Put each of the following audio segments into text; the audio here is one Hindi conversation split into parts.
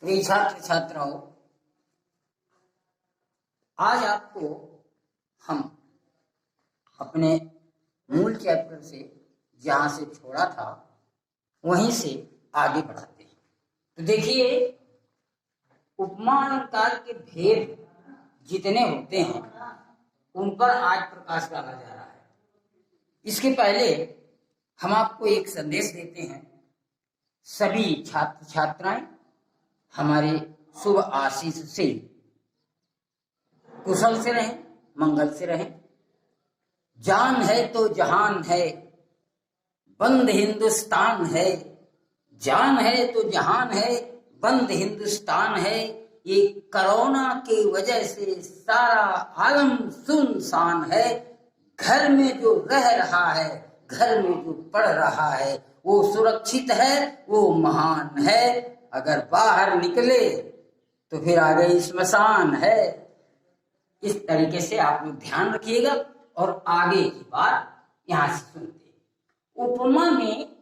प्रिय छात्र छात्राओं, आज आपको हम अपने मूल चैप्टर से जहाँ से छोड़ा था वहीं से आगे बढ़ाते हैं। तो देखिए, उपमा अलंकार के भेद जितने होते हैं उन पर आज प्रकाश डाला जा रहा है। इसके पहले हम आपको एक संदेश देते हैं। सभी छात्र छात्राएं हमारे शुभ आशीष से कुशल से रहें, मंगल से रहें। जान है तो जहान है, बंद हिंदुस्तान है। जान है तो जहान है, बंद हिंदुस्तान है। ये कोरोना के वजह से सारा आलम सुनसान है। घर में जो रह रहा है, घर में जो पढ़ रहा है, वो सुरक्षित है, वो महान है। अगर बाहर निकले तो फिर आ गई स्मशान है। इस तरीके से आप लोग ध्यान रखिएगा और आगे की बात यहां से सुनते हैं। उपमा में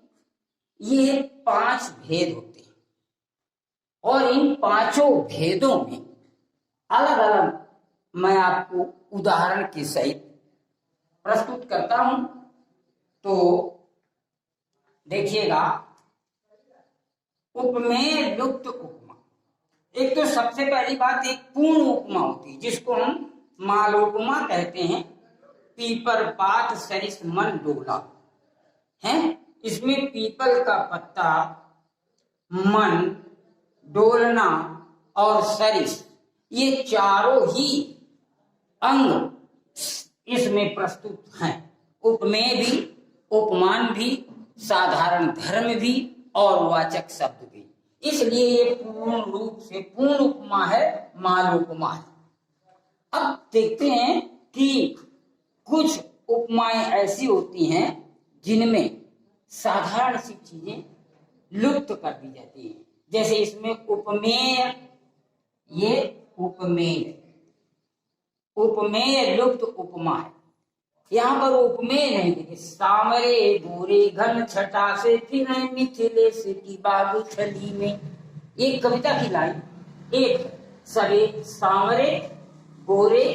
ये 5 भेद होते हैं और इन 5 भेदों में अलग अलग मैं आपको उदाहरण के सहित प्रस्तुत करता हूं। तो देखिएगा, उपमेय लुप्त उपमा। एक तो सबसे पहली बात, एक पूर्ण उपमा होती है जिसको हम मालोपमा कहते हैं। पीपर पात सरिस मन डोला है। इसमें पीपल का पत्ता, मन, डोलना और सरिस, ये चारों ही अंग इसमें प्रस्तुत हैं। उपमेय भी, उपमान भी, साधारण धर्म भी और वाचक शब्द भी। इसलिए ये पूर्ण रूप से पूर्ण उपमा है, मालोपमा है। अब देखते हैं कि कुछ उपमाएं ऐसी होती हैं जिनमें साधारण सी चीजें लुप्त कर दी जाती हैं। जैसे इसमें उपमेय, ये उपमेय, उपमेय लुप्त उपमा है। यहाँ पर उपमेय नहीं देखे। सामरे गोरे घन छटा से फिर मिथिलेश की बागु छली में, एक कविता की लाइन एक सरे सामरे गोरे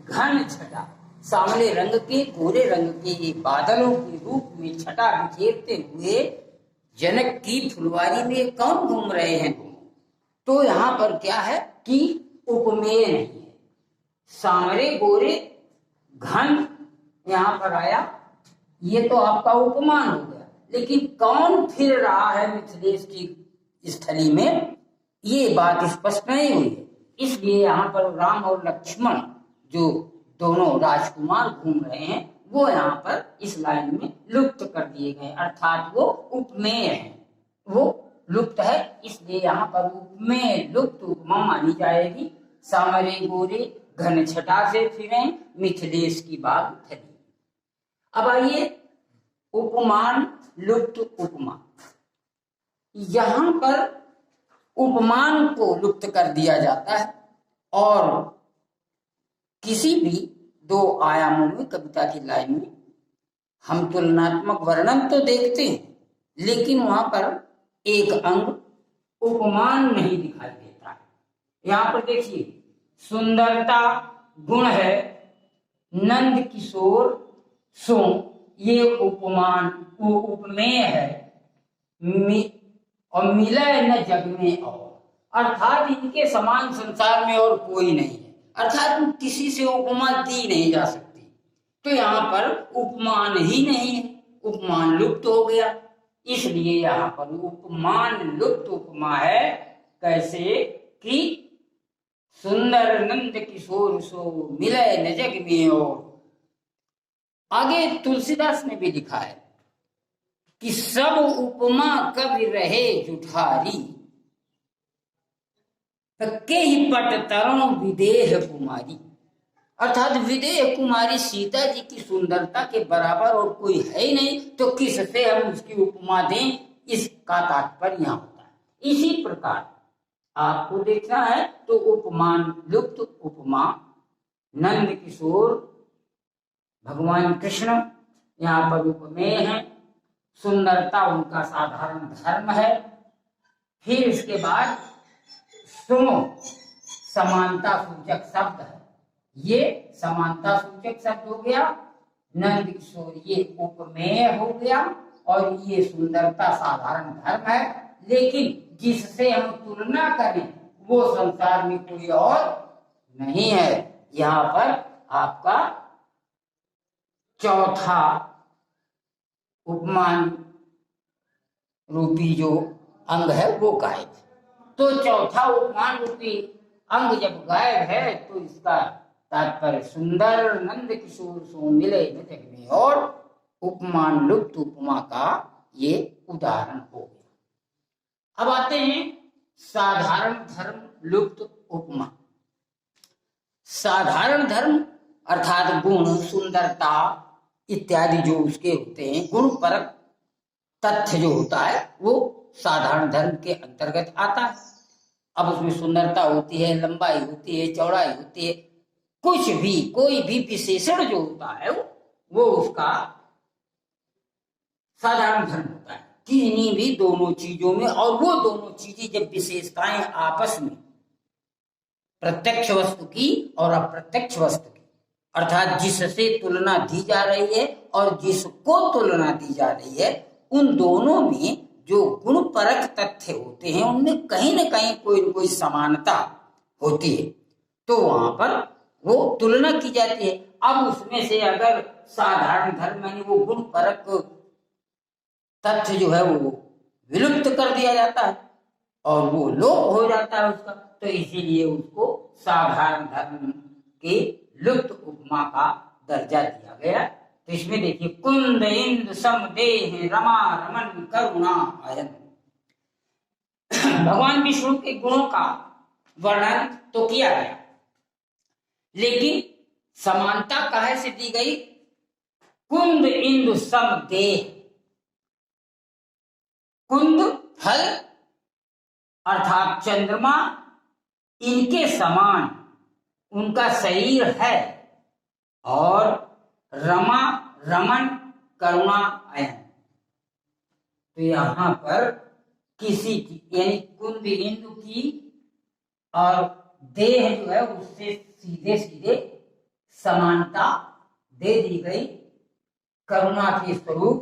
घन छटा, सामने रंग के, गोरे रंग के ये बादलों के रूप में छटा बिखेरते हुए जनक की फुलवारी में कौन घूम रहे हैं दोनों। तो यहाँ पर क्या है कि उपमेय नहीं है। सामरे गोरे घन यहाँ पर आया, ये तो आपका उपमान हो गया। लेकिन कौन फिर रहा है मिथिलेश की स्थली में, ये बात स्पष्ट नहीं हुई है। इसलिए यहाँ पर राम और लक्ष्मण जो दोनों राजकुमार घूम रहे हैं वो यहाँ पर इस लाइन में लुप्त कर दिए गए, अर्थात वो उपमेय है, वो लुप्त है। इसलिए यहाँ पर उपमेय लुप्त उपमा मानी जाएगी। सामरे गोरे घन छटा से फिरे मिथिलेश की बाग थली। अब आइए उपमान लुप्त उपमा। यहां पर उपमान को लुप्त कर दिया जाता है और किसी भी 2 आयामों में कविता की लाइन में हम तुलनात्मक वर्णन तो देखते हैं, लेकिन वहां पर एक अंग उपमान नहीं दिखाई देता है। यहां पर देखिए, सुंदरता गुण है नंद किशोर सो, ये उपमान वो उपमेय है। और मिले न जग में और, अर्थात इनके समान संसार में और कोई नहीं है, अर्थात किसी से उपमा दी नहीं जा सकती। तो यहाँ पर उपमान ही नहीं है, उपमान लुप्त हो गया। इसलिए यहाँ पर उपमान लुप्त उपमा है। कैसे कि सुंदर नंद किशोर सो, मिले न जग में और। आगे तुलसीदास ने भी लिखा है कि सब उपमा कवि रहे जुठारी, के ही पट तरुण विदेह कुमारी, अर्थात विदेह कुमारी सीता जी की सुंदरता के बराबर और कोई है ही नहीं, तो किससे हम उसकी उपमा दें, इसका तात्पर्य यहाँ होता है। इसी प्रकार आपको देखना है तो उपमान लुप्त उपमा, नंद किशोर भगवान कृष्ण यहाँ पर उपमेय है, सुंदरता उनका साधारण धर्म है। फिर इसके बाद सो समानता सूचक शब्द है। ये समानता सूचक शब्द हो गया। नंद किशोर ये उपमेय हो गया। और ये सुंदरता साधारण धर्म है। लेकिन जिससे हम तुलना करें वो संसार में कोई और नहीं है। यहाँ पर आपका चौथा उपमान रूपी जो अंग है वो गायब है। तो चौथा उपमान रूपी अंग जब गायब है तो इसका तात्पर्य सुंदर नंद किशोर सो मिले जग में और उपमान लुप्त उपमा का ये उदाहरण हो गया। अब आते हैं साधारण धर्म लुप्त उपमा। साधारण धर्म अर्थात गुण सुंदरता इत्यादि जो उसके होते हैं, गुण परक तथ्य जो होता है वो साधारण धर्म के अंतर्गत आता है। अब उसमें सुंदरता होती है, लंबाई होती है, चौड़ाई होती है, कुछ भी कोई भी विशेषण जो होता है वो उसका साधारण धर्म होता है किन्हीं भी दोनों चीजों में। और वो दोनों चीजें जब विशेषताएं आपस में प्रत्यक्ष वस्तु की और अप्रत्यक्ष वस्तु की अर्थात जिससे तुलना दी जा रही है और जिसको तुलना दी जा रही है, उन दोनों में जो गुण परक तथ्य होते हैं उनमें कहीं न कहीं कोई न कोई समानता होती है। तो वहां पर वो तुलना की जाती है। अब उसमें से अगर साधारण धर्म यानी वो गुण परक तथ्य जो है वो विलुप्त कर दिया जाता है और वो लोप हो जाता है उसका, तो इसीलिए उसको साधारण धर्म के लुप्त उपमा का दर्जा दिया गया। तो इसमें देखिए कुंद इंद्र सम देह रमा रमन करुणा आयन। भगवान विष्णु के गुणों का वर्णन तो किया गया, लेकिन समानता काहे से दी गई? कुंद इंद्र सम देह। कुंद फल अर्थात चंद्रमा इनके समान उनका शरीर है और रमा रमन करुणा आयन। तो यहां पर किसी की यानी कुंद इंद्र की और देह जो है उससे सीधे सीधे समानता दे दी गई। करुणा के स्वरूप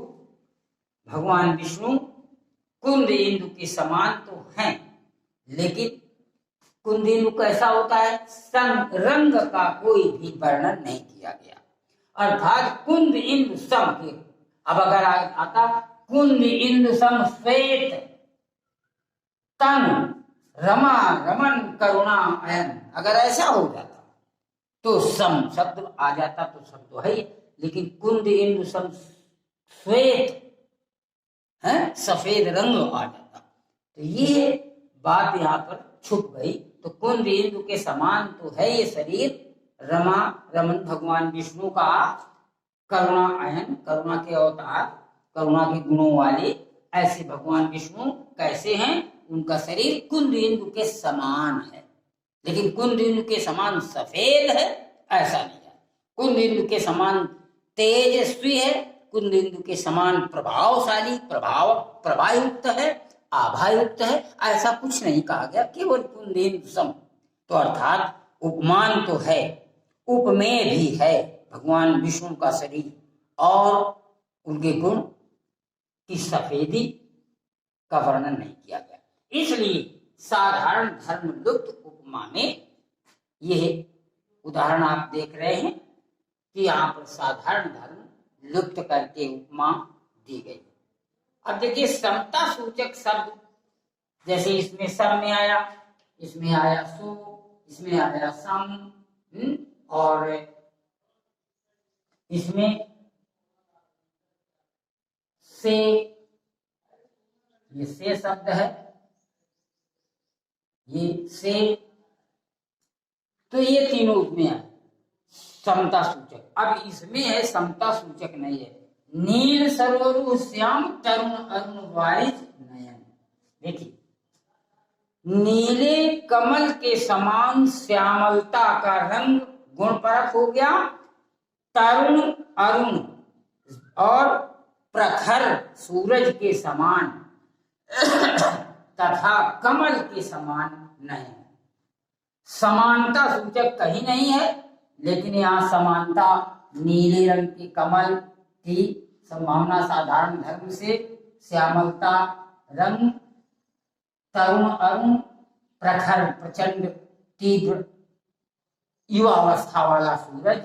भगवान विष्णु कुंद इंद्र के समान तो हैं, लेकिन कुंद इंद्र कैसा होता है? संग रंग का कोई भी वर्णन नहीं किया गया, अर्थात कुंद इंद्र सम के। अब अगर आता कुंद इंद्र सम श्वेत तन रमा रमन करुणा अयन, अगर ऐसा हो जाता तो सम शब्द आ जाता तो सब तो है ही, लेकिन कुंद इंद्र सम श्वेत है सफेद रंग आ जाता। तो ये बात यहाँ पर छुप गई। तो कुंद इंद्र के समान तो है ये शरीर, रमा रमन भगवान विष्णु का करुणा अयन करुणा के अवतार करुणा के गुणों वाले ऐसे भगवान विष्णु कैसे हैं? उनका शरीर कुंद इंद्र के समान है, लेकिन कुंद इंद्र के समान सफेद है ऐसा नहीं है। कुंद इंद्र के समान तेजस्वी है, कुंद इंद्र के समान प्रभावशाली प्रभायुक्त है, आभायुक्त है, ऐसा कुछ नहीं कहा गया, केवल कुंद इंद्र सम। तो अर्थात उपमान तो है, उपमेय भी है भगवान विष्णु का शरीर और उनके गुण की सफेदी का वर्णन नहीं किया गया। इसलिए साधारण धर्म लुप्त उपमा में यह उदाहरण आप देख रहे हैं कि यहाँ पर साधारण धर्म लुप्त करके उपमा दी गई। अब देखिए समता सूचक शब्द, जैसे इसमें सम में आया, इसमें आया सो, इसमें आया सम, और इसमें से, ये से शब्द है, ये से, तो ये तीनों उसमें है समता सूचक। अब इसमें है समता सूचक नहीं है, नील सरोरु श्याम तरुण अरुण वारिज नयन। देखिए नीले कमल के समान श्यामलता का रंग गुण परक हो गया, तरुण अरुण और प्रखर सूरज के समान तथा कमल के समान नयन। समानता सूचक कहीं नहीं है, लेकिन यहाँ समानता नीले रंग के कमल की संभावना, साधारण धर्म से श्यामलता, रंग तरुण अरुण, प्रखर प्रचंड तीव्र युवावस्था वाला सूरज,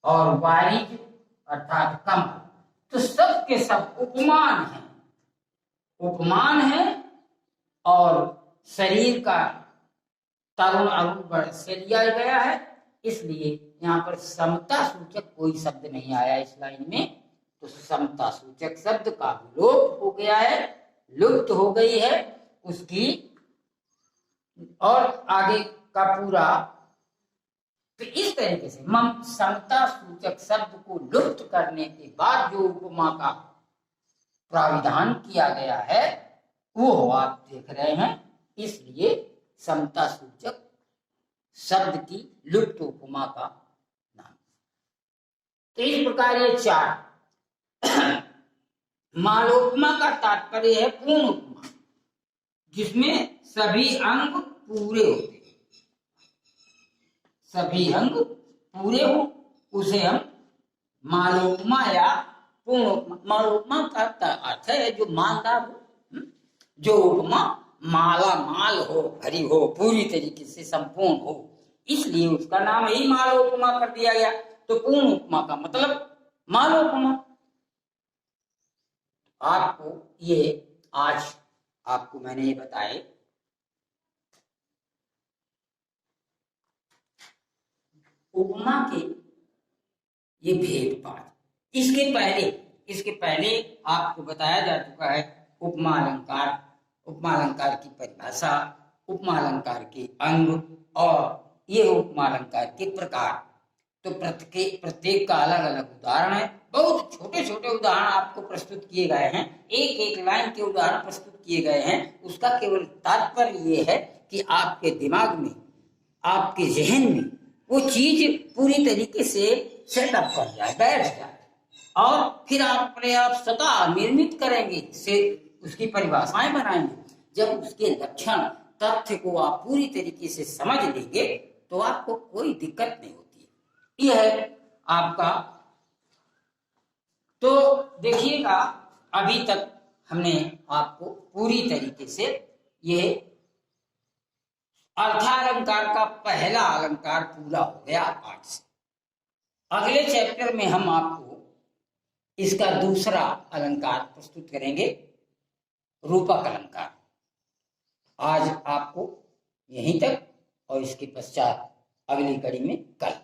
और वारिज अर्थात कमल। तो सब के सब उपमान है, उपमान है। और शरीर का तरुण अरुण से लिया गया है, इसलिए यहाँ पर समता सूचक कोई शब्द नहीं आया इस लाइन में। तो समता सूचक शब्द का विलोप हो गया है, लुप्त हो गई है उसकी। और आगे का पूरा तो इस तरीके से समता सूचक शब्द को लुप्त करने के बाद जो उपमा का प्राविधान किया गया है वो आप देख रहे हैं, इसलिए समता सूचक शब्द की लुप्त उपमा का नाम। तो इस प्रकार ये चार मालोपमा का तात्पर्य है पूर्ण उपमा, जिसमें सभी अंग पूरे होते हैं, सभी अंग पूरे हो, उसे हम मालोपमा या पूर्ण उपमा। मालोपमा का अर्थ है जो मालदार हो, जो उपमा माला माल हो, भरी हो, पूरी तरीके से संपूर्ण हो, इसलिए उसका नाम ही मालोपमा कर दिया गया। तो पूर्ण उपमा का मतलब मालोपमा। आपको ये आज आपको मैंने ये बताए उपमा के ये भेद पाठ। इसके पहले आपको बताया जा चुका है उपमा अलंकार, उपमा अलंकार की परिभाषा, उपमा अलंकार के अंग और ये उपमा अलंकार के प्रकार। तो प्रत्येक का अलग अलग उदाहरण है, बहुत छोटे छोटे उदाहरण आपको प्रस्तुत किए गए हैं, एक एक लाइन के उदाहरण प्रस्तुत किए गए हैं। उसका केवल तात्पर्य ये है कि आपके दिमाग में, आपके जहन में वो चीज पूरी तरीके से सेटअप कर जाए, बैठ जाए, और फिर आप अपने आप स्वतः निर्मित करेंगे, से उसकी परिभाषाएं बनाएंगे। जब उसके लक्षण तथ्य को आप पूरी तरीके से समझ लेंगे तो आपको कोई दिक्कत नहीं होती है। यह है आपका। तो देखिएगा, अभी तक हमने आपको पूरी तरीके से यह अर्थालंकार का पहला अलंकार पूरा हो गया पाठ से। अगले चैप्टर में हम आपको इसका दूसरा अलंकार प्रस्तुत करेंगे, रूपक अलंकार। आज आपको यहीं तक, और इसके पश्चात अगली कड़ी में कल।